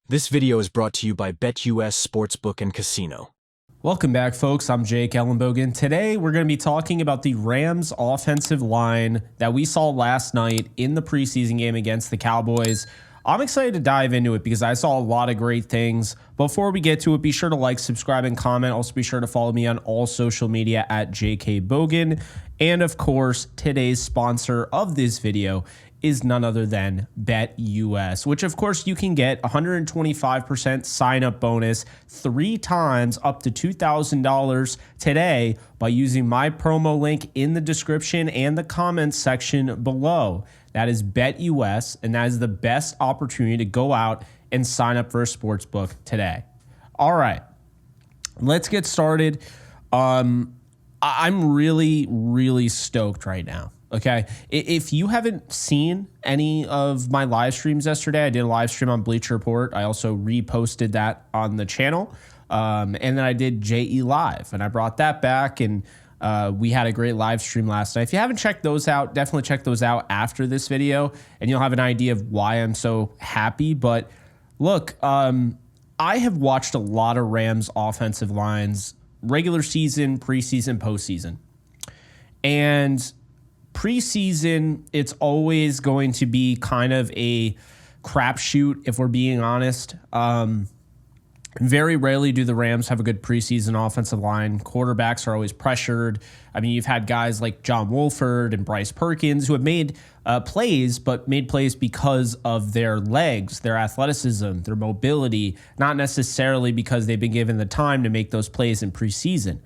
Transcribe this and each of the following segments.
This video is brought to you by BetUS Sportsbook and Casino. Welcome back, folks. I'm Jake ELLENBOGEN. Today, we're going to be talking about the Rams offensive line that we saw last night in the preseason game against the Cowboys. I'm excited to dive into it because I saw a lot of great things. Before we get to it, be sure to like, subscribe, and comment. Also, be sure to follow me on all social media at JKBogan. And, of course, today's sponsor of this video is none other than BetUS, which of course you can get 125% sign-up bonus 3 times up to $2,000 today by using my promo link in the description and the comments section below. That is BetUS, and that is the best opportunity to go out and sign up for a sportsbook today. All right, let's get started. I'm really stoked right now. Okay, if you haven't seen any of my live streams yesterday, I did a live stream on Bleacher Report. I also reposted that on the channel. And then I did JE Live, and I brought that back, and we had a great live stream last night. If you haven't checked those out, definitely check those out after this video, and you'll have an idea of why I'm so happy. But look, I have watched a lot of Rams offensive lines, regular season, preseason, postseason. And preseason, it's always going to be kind of a crapshoot, if we're being honest. Very rarely do the Rams have a good preseason offensive line. Quarterbacks are always pressured. I mean, you've had guys like John Wolford and Bryce Perkins who have made plays, but made plays because of their legs, their athleticism, their mobility, not necessarily because they've been given the time to make those plays in preseason.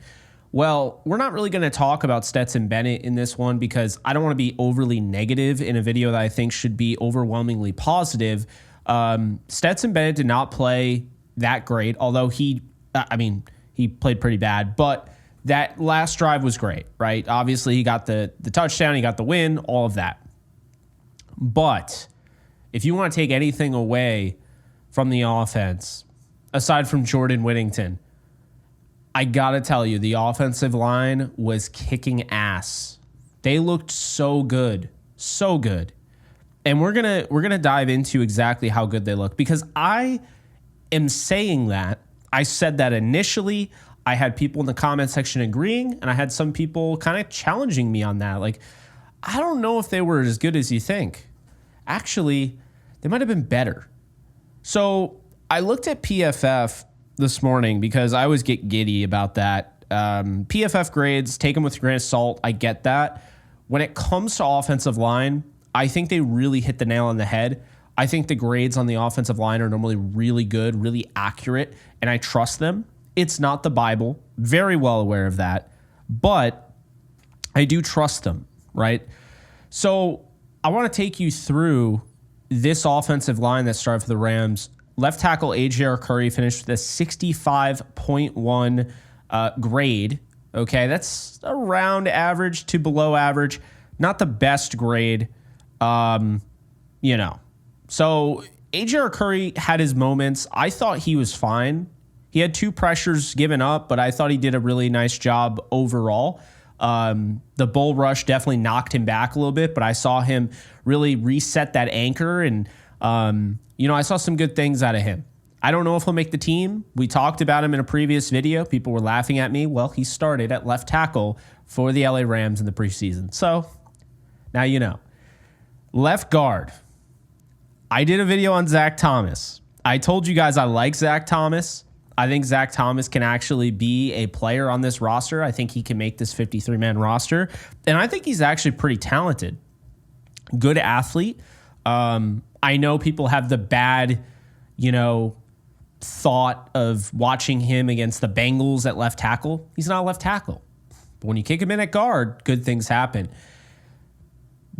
Well, we're not really going to talk about Stetson Bennett in this one because I don't want to be overly negative in a video that I think should be overwhelmingly positive. Stetson Bennett did not play that great, although he played pretty bad, but that last drive was great, right? Obviously, he got the touchdown, he got the win, all of that. But if you want to take anything away from the offense, aside from Jordan Whittington, I gotta tell you, the offensive line was kicking ass. They looked so good, so good. And we're gonna dive into exactly how good they look because I am saying that. I said that initially. I had people in the comment section agreeing, and I had some people kind of challenging me on that. Like, I don't know if they were as good as you think. Actually, they might have been better. So I looked at PFF this morning because I always get giddy about that. PFF grades, take them with a grain of salt. I get that. When it comes to offensive line, I think they really hit the nail on the head. I think the grades on the offensive line are normally really good, really accurate, and I trust them. It's not the Bible. Very well aware of that. But I do trust them, right? So I want to take you through this offensive line that started for the Rams. Left tackle A.J. Curry finished with a 65.1 grade. Okay, that's around average to below average. Not the best grade, So A.J. Curry had his moments. I thought he was fine. He had 2 pressures given up, but I thought he did a really nice job overall. The bull rush definitely knocked him back a little bit, but I saw him really reset that anchor and I saw some good things out of him. I don't know if he'll make the team. We talked about him in a previous video. People were laughing at me. Well, he started at left tackle for the LA Rams in the preseason. So now you know. Left guard. I did a video on Zach Thomas. I told you guys I like Zach Thomas. I think Zach Thomas can actually be a player on this roster. I think he can make this 53-man roster. And I think he's actually pretty talented. Good athlete. I know people have the bad, thought of watching him against the Bengals at left tackle. He's not a left tackle. But when you kick him in at guard, good things happen.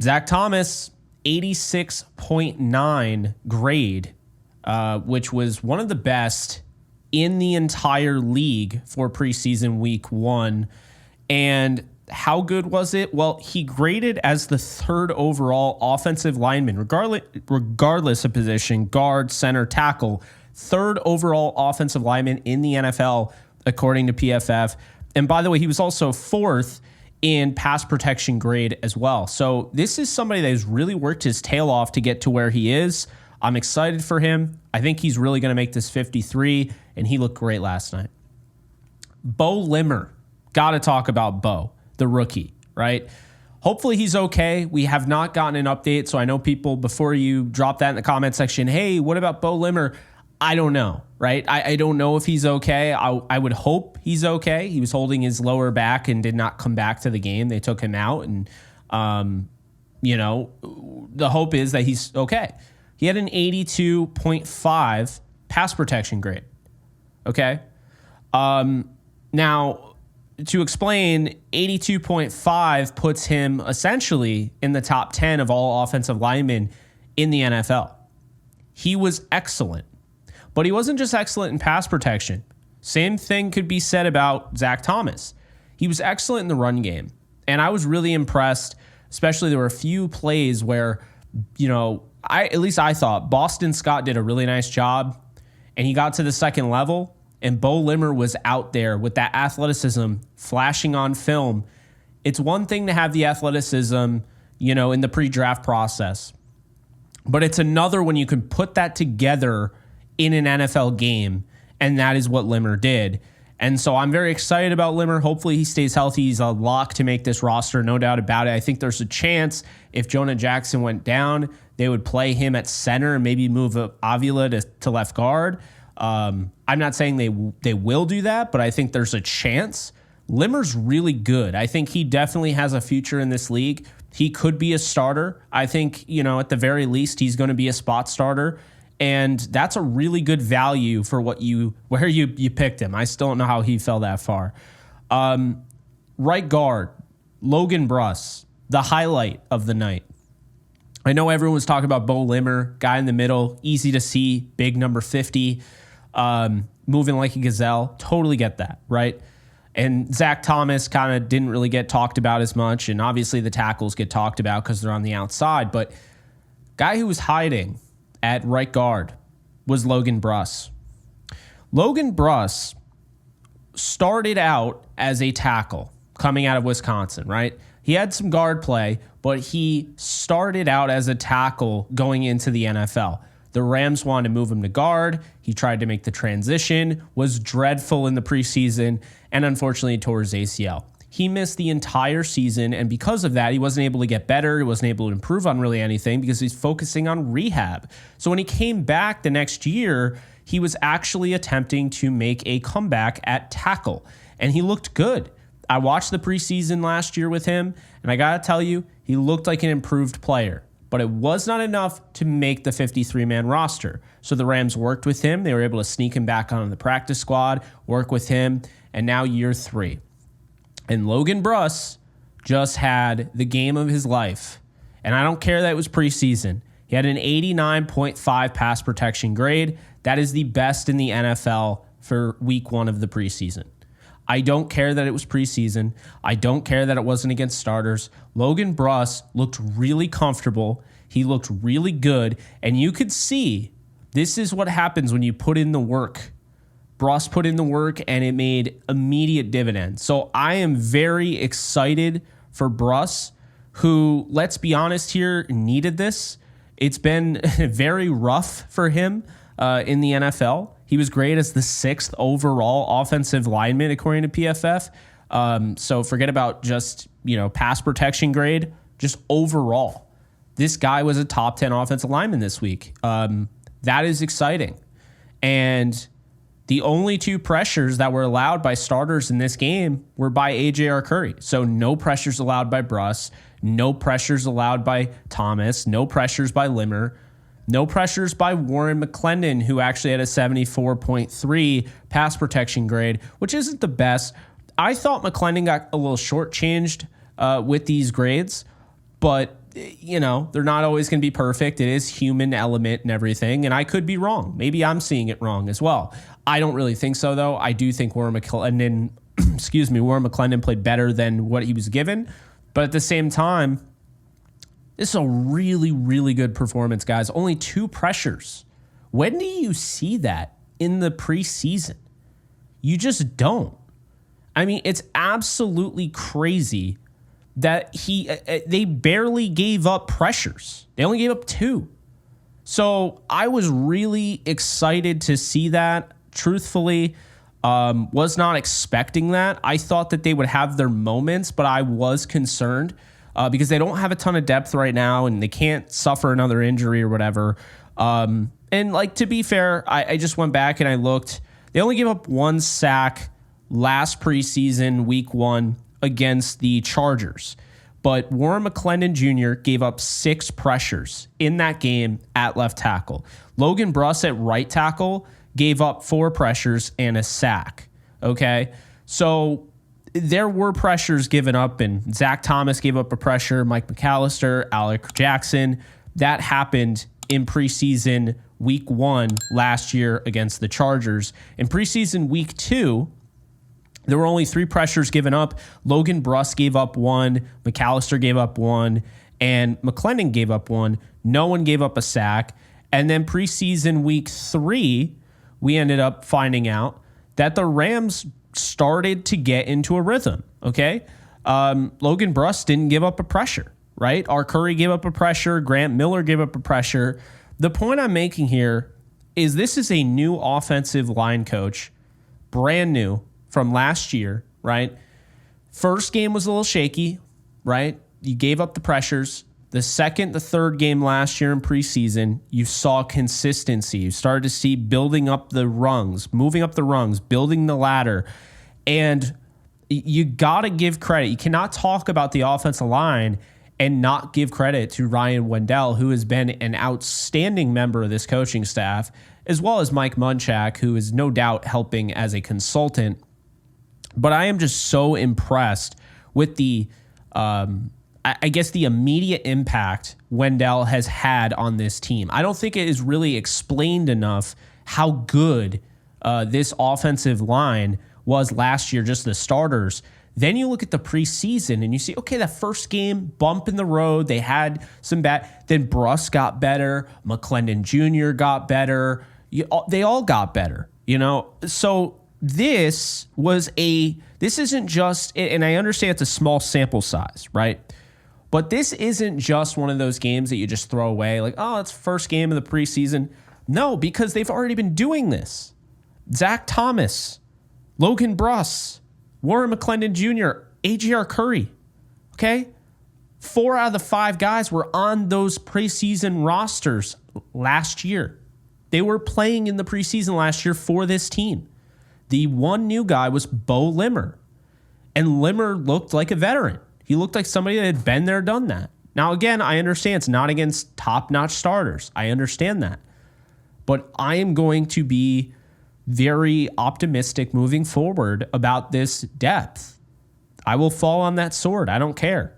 Zach Thomas, 86.9 grade, which was one of the best in the entire league for preseason week 1. And how good was it? Well, he graded as the 3rd overall offensive lineman, regardless of position, guard, center, tackle, 3rd overall offensive lineman in the NFL, according to PFF. And by the way, he was also 4th in pass protection grade as well. So this is somebody that has really worked his tail off to get to where he is. I'm excited for him. I think he's really going to make this 53, and he looked great last night. Bo Limmer. Got to talk about Bo, the rookie, right? Hopefully he's okay. We have not gotten an update, so I know people, before you drop that in the comment section, hey, what about Bo Limmer? I don't know, right? I don't know if he's okay. I would hope he's okay. He was holding his lower back and did not come back to the game. They took him out, and, the hope is that he's okay. He had an 82.5 pass protection grade, okay? Now, to explain, 82.5 puts him essentially in the top 10 of all offensive linemen in the NFL. He was excellent, but he wasn't just excellent in pass protection. Same thing could be said about Zach Thomas. He was excellent in the run game, and I was really impressed, especially there were a few plays where, at least I thought Boston Scott did a really nice job, and he got to the second level, and Bo Limmer was out there with that athleticism flashing on film. It's one thing to have the athleticism, in the pre-draft process, but it's another when you can put that together in an NFL game, and that is what Limmer did. And so I'm very excited about Limmer. Hopefully he stays healthy. He's a lock to make this roster, no doubt about it. I think there's a chance if Jonah Jackson went down, they would play him at center and maybe move Avila to left guard. I'm not saying they will do that, but I think there's a chance. Limmer's really good. I think he definitely has a future in this league. He could be a starter. I think, at the very least, he's going to be a spot starter. And that's a really good value for where you picked him. I still don't know how he fell that far. Right guard, Logan Bruss, the highlight of the night. I know everyone was talking about Bo Limmer, guy in the middle, easy to see, big number 50, moving like a gazelle. Totally get that, right? And Zach Thomas kind of didn't really get talked about as much, and obviously the tackles get talked about because they're on the outside, but guy who was hiding at right guard was Logan Bruss. Logan Bruss started out as a tackle coming out of Wisconsin, right? He had some guard play, but he started out as a tackle going into the NFL. The Rams wanted to move him to guard. He tried to make the transition, was dreadful in the preseason, and unfortunately tore his ACL. He missed the entire season, and because of that, he wasn't able to get better. He wasn't able to improve on really anything because he's focusing on rehab. So when he came back the next year, he was actually attempting to make a comeback at tackle, and he looked good. I watched the preseason last year with him, and I got to tell you, he looked like an improved player, but it was not enough to make the 53-man roster. So the Rams worked with him. They were able to sneak him back onto the practice squad, work with him, and now year 3. And Logan Bruss just had the game of his life. And I don't care that it was preseason. He had an 89.5 pass protection grade. That is the best in the NFL for week 1 of the preseason. I don't care that it was preseason. I don't care that it wasn't against starters. Logan Bruss looked really comfortable. He looked really good. And you could see this is what happens when you put in the work. Bruss put in the work, and it made immediate dividends. So I am very excited for Bruss, who, let's be honest here, needed this. It's been very rough for him in the NFL. He was great as the 6th overall offensive lineman, according to PFF. So forget about just, pass protection grade, just overall. This guy was a top 10 offensive lineman this week. That is exciting. And the only 2 pressures that were allowed by starters in this game were by A.J. Arcuri. So no pressures allowed by Bruss, no pressures allowed by Thomas, no pressures by Limmer, no pressures by Warren McClendon, who actually had a 74.3 pass protection grade, which isn't the best. I thought McClendon got a little shortchanged with these grades, but they're not always going to be perfect. It is human element and everything, and I could be wrong. Maybe I'm seeing it wrong as well. I don't really think so, though. I do think Warren McClendon, Warren McClendon played better than what he was given, but at the same time, this is a really, really good performance, guys. Only 2 pressures. When do you see that in the preseason? You just don't. I mean, it's absolutely crazy that they barely gave up pressures. They only gave up 2. So I was really excited to see that. Truthfully, was not expecting that. I thought that they would have their moments, but I was concerned because they don't have a ton of depth right now and they can't suffer another injury or whatever. And like, to be fair, I just went back and I looked. They only gave up 1 sack last preseason, week 1, against the Chargers. But Warren McClendon Jr. gave up 6 pressures in that game at left tackle. Logan Bruss at right tackle gave up 4 pressures and a sack. Okay, so there were pressures given up, and Zach Thomas gave up a pressure, Mike McAllister, Alec Jackson. That happened in preseason week 1 last year against the Chargers. In preseason week 2, there were only 3 pressures given up. Logan Bruss gave up 1, McAllister gave up 1, and McClendon gave up 1. No one gave up a sack. And then preseason week 3, we ended up finding out that the Rams started to get into a rhythm, okay? Logan Bruss didn't give up a pressure, right? R. Curry gave up a pressure. Grant Miller gave up a pressure. The point I'm making here is this is a new offensive line coach, brand new, from last year, right? First game was a little shaky, right? You gave up the pressures. The second, the third game last year in preseason, you saw consistency. You started to see building up the rungs, moving up the rungs, building the ladder. And you got to give credit. You cannot talk about the offensive line and not give credit to Ryan Wendell, who has been an outstanding member of this coaching staff, as well as Mike Munchak, who is no doubt helping as a consultant. But I am just so impressed with the, I guess, the immediate impact Wendell has had on this team. I don't think it is really explained enough how good this offensive line was last year, just the starters. Then you look at the preseason and you see, okay, that first game, bump in the road. They had some bad. Then Bruss got better. McClendon Jr. got better. They all got better, you know? So this isn't just, and I understand it's a small sample size, right? But this isn't just one of those games that you just throw away like, oh, it's first game of the preseason. No, because they've already been doing this. Zach Thomas, Logan Bruss, Warren McClendon Jr., A.J.R. Curry, okay? 4 out of the 5 guys were on those preseason rosters last year. They were playing in the preseason last year for this team. The one new guy was Bo Limmer, and Limmer looked like a veteran. He looked like somebody that had been there, done that. Now, again, I understand it's not against top-notch starters. I understand that. But I am going to be very optimistic moving forward about this depth. I will fall on that sword. I don't care.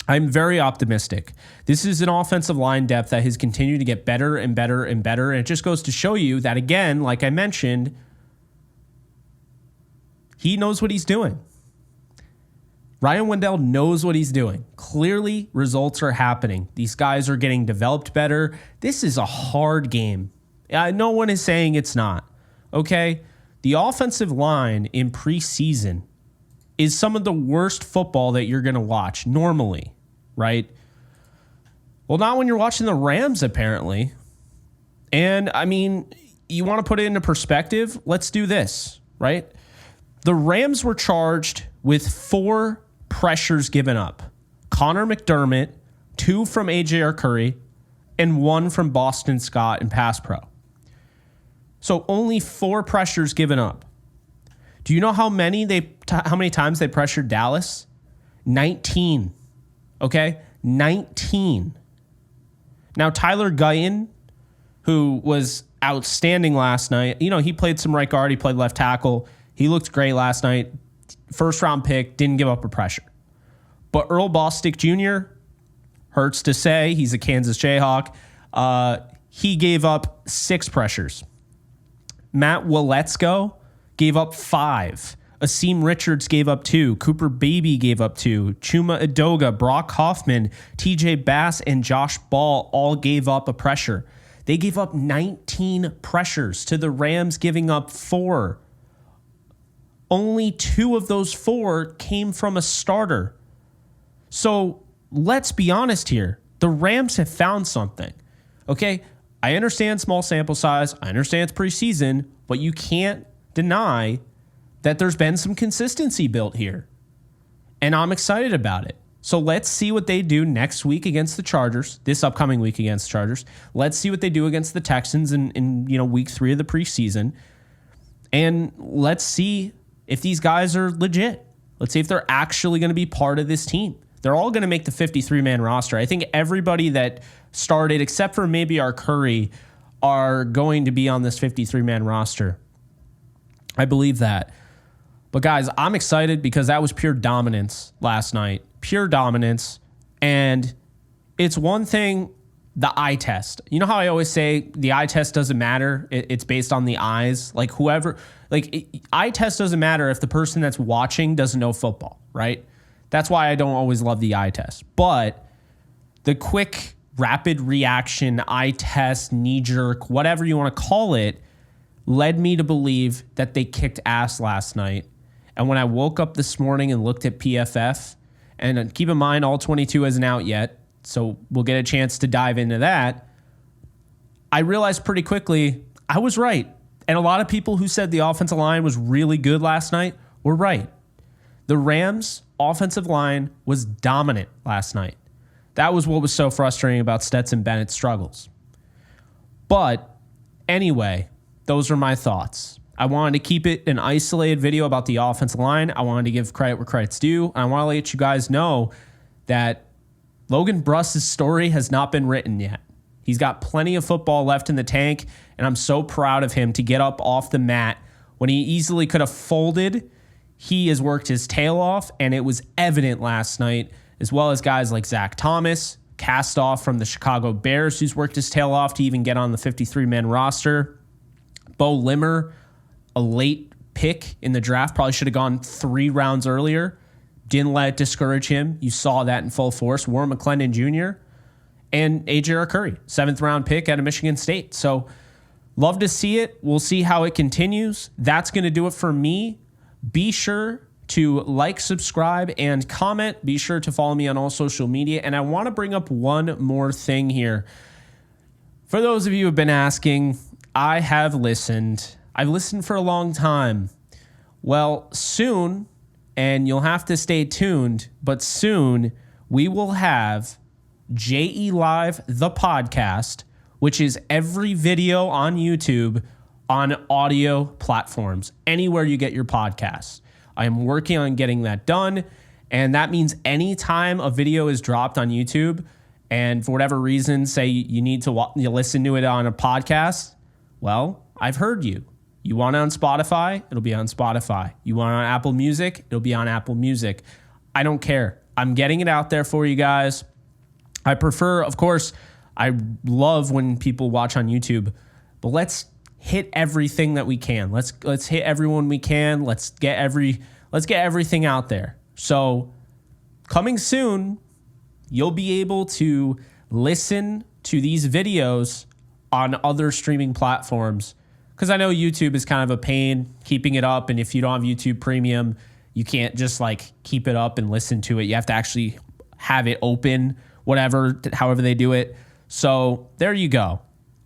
I'm very optimistic. This is an offensive line depth that has continued to get better and better and better. And it just goes to show you that, again, like I mentioned, he knows what he's doing. Ryan Wendell knows what he's doing. Clearly, results are happening. These guys are getting developed better. This is a hard game. No one is saying it's not. Okay? The offensive line in preseason is some of the worst football that you're going to watch normally, right? Well, not when you're watching the Rams, apparently. And, I mean, you want to put it into perspective? Let's do this, right? The Rams were charged with 4 pressures given up. Connor McDermott, 2 from A.J.R. Curry, and 1 from Boston Scott in pass pro. So only 4 pressures given up. Do you know how many times they pressured Dallas? 19. Okay? 19. Now, Tyler Guyton, who was outstanding last night, you know, he played some right guard, he played left tackle. He looked great last night. First round pick, didn't give up a pressure. But Earl Bostic Jr., hurts to say, he's a Kansas Jayhawk. He gave up 6 pressures. Matt Waletzko gave up 5. Asim Richards gave up 2. Cooper Beebe gave up 2. Chuma Edoga, Brock Hoffman, TJ Bass, and Josh Ball all gave up a pressure. They gave up 19 pressures to the Rams giving up 4. Only 2 of those 4 came from a starter. So let's be honest here. The Rams have found something. Okay? I understand small sample size. I understand it's preseason, but you can't deny that there's been some consistency built here. And I'm excited about it. So let's see what they do next week against the Chargers, this upcoming week against the Chargers. Let's see what they do against the Texans in week 3 of the preseason. And let's see if these guys are legit. Let's see if they're actually going to be part of this team. They're all going to make the 53-man roster. I think everybody that started, except for maybe our Curry, are going to be on this 53-man roster. I believe that. But guys, I'm excited because that was pure dominance last night. Pure dominance. And it's one thing, the eye test. You know how I always say the eye test doesn't matter? It's based on the eyes. Like eye test doesn't matter if the person that's watching doesn't know football, right? That's why I don't always love the eye test. But the quick, rapid reaction, eye test, knee jerk, whatever you want to call it, led me to believe that they kicked ass last night. And when I woke up this morning and looked at PFF, and keep in mind, all 22 isn't out yet, so we'll get a chance to dive into that, I realized pretty quickly I was right. And a lot of people who said the offensive line was really good last night were right. The Rams' offensive line was dominant last night. That was what was so frustrating about Stetson Bennett's struggles. But anyway, those are my thoughts. I wanted to keep it an isolated video about the offensive line. I wanted to give credit where credit's due. And I want to let you guys know that Logan Bruss's story has not been written yet. He's got plenty of football left in the tank, and I'm so proud of him to get up off the mat when he easily could have folded. He has worked his tail off, and it was evident last night, as well as guys like Zach Thomas, cast off from the Chicago Bears, who's worked his tail off to even get on the 53-man roster. Bo Limmer, a late pick in the draft, probably should have gone 3 rounds earlier. Didn't let it discourage him. You saw that in full force. Warren McClendon Jr. and A.J. Curry, 7th-round pick out of Michigan State. So love to see it. We'll see how it continues. That's going to do it for me. Be sure to like, subscribe, and comment. Be sure to follow me on all social media. And I want to bring up one more thing here. For those of you who have been asking, I have listened. I've listened for a long time. Well, soon, and you'll have to stay tuned, but soon we will have JE Live, the podcast, which is every video on YouTube on audio platforms, anywhere you get your podcasts. I am working on getting that done, and that means anytime a video is dropped on YouTube, and for whatever reason, say you need to listen to it on a podcast, well, I've heard you. You want it on Spotify? It'll be on Spotify. You want it on Apple Music? It'll be on Apple Music. I don't care. I'm getting it out there for you guys. I prefer, of course, I love when people watch on YouTube, but let's hit everything that we can. Let's hit everyone we can. Let's get everything out there. So coming soon, you'll be able to listen to these videos on other streaming platforms, because I know YouTube is kind of a pain keeping it up. And if you don't have YouTube Premium, you can't just like keep it up and listen to it. You have to actually have it open, however they do it. So there you go.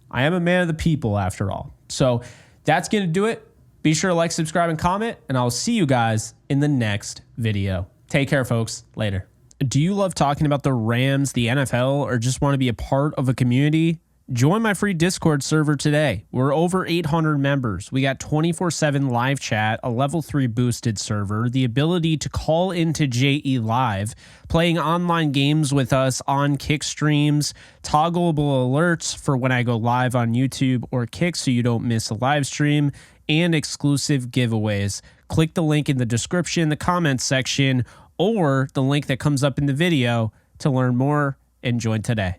I am a man of the people after all. So that's going to do it. Be sure to like, subscribe, and comment, and I'll see you guys in the next video. Take care, folks. Later. Do you love talking about the Rams, the NFL, or just want to be a part of a community? Join my free Discord server today. We're over 800 members. We got 24/7 live chat, a level 3 boosted server, the ability to call into JE Live, playing online games with us on Kick streams, toggleable alerts for when I go live on YouTube or Kick so you don't miss a live stream, and exclusive giveaways. Click the link in the description, the comments section, or the link that comes up in the video to learn more and join today.